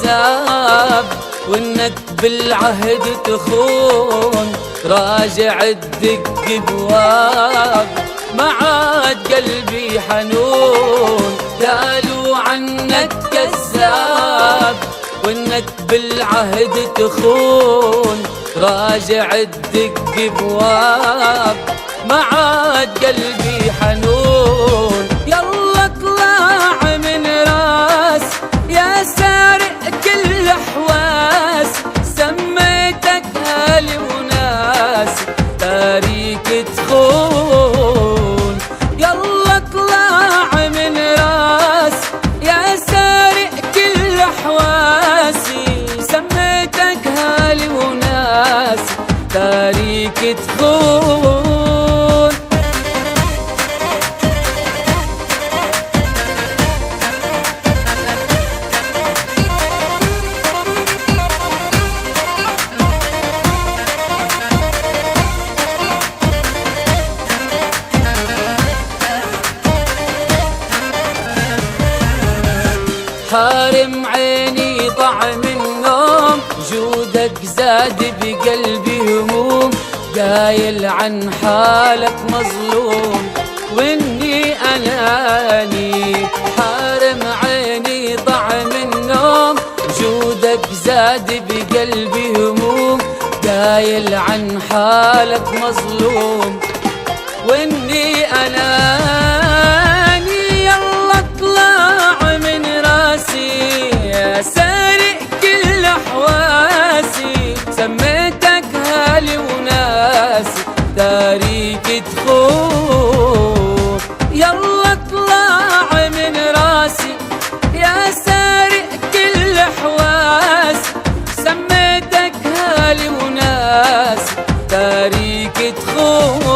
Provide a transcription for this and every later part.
كذاب، وانك بالعهد تخون، راجع تدق بواب، ما عاد قلبي حنون. قالوا عنك كذاب، وانك بالعهد تخون، راجع تدق بواب، ما عاد قلبي حنون. يلا اطلع من راس يا سارق كل حواس، سميتك اهلي وناس تاريك تخون. يلا اطلع من راس يا سارق كل حواسي، سميتك اهلي وناس تاريك تخون. حارم عيني طعم النوم، جودك زاد بقلبي هموم. قايل عن حالك مظلوم واني اناني، حارم عيني طعم النوم، جودك زاد بقلبي هموم. قايل عن حالك مظلوم واني اناني. يلا اطلع من راسي يا سارق كل حواسي، سميتك اهلي وناسي تاريك تخون. يلا اطلع من راسي يا سارق كل حواسي، سميتك اهلي وناسي تاريك تخون.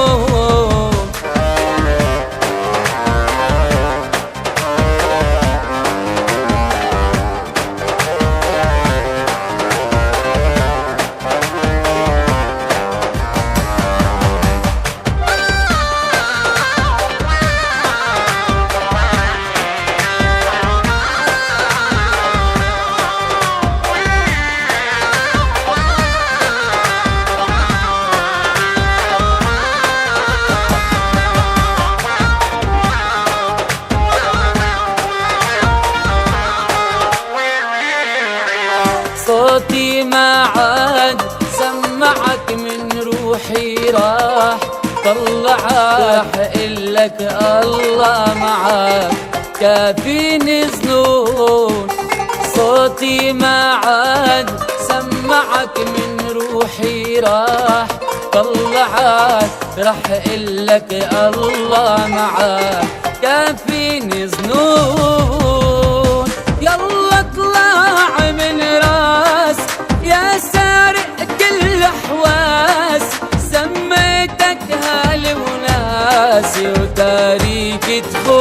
صوتي ما عاد سمعك من روحي راح، طلع إلك الله معاك كافيني ظنون. صوتي ما عاد سمعك من روحي راح، طلعك راح إلك الله معاك كافيني ظنون. يلا اطلع من راس يا سارق كل حواس، سميتك اهلي وناسي وتاريك تخون.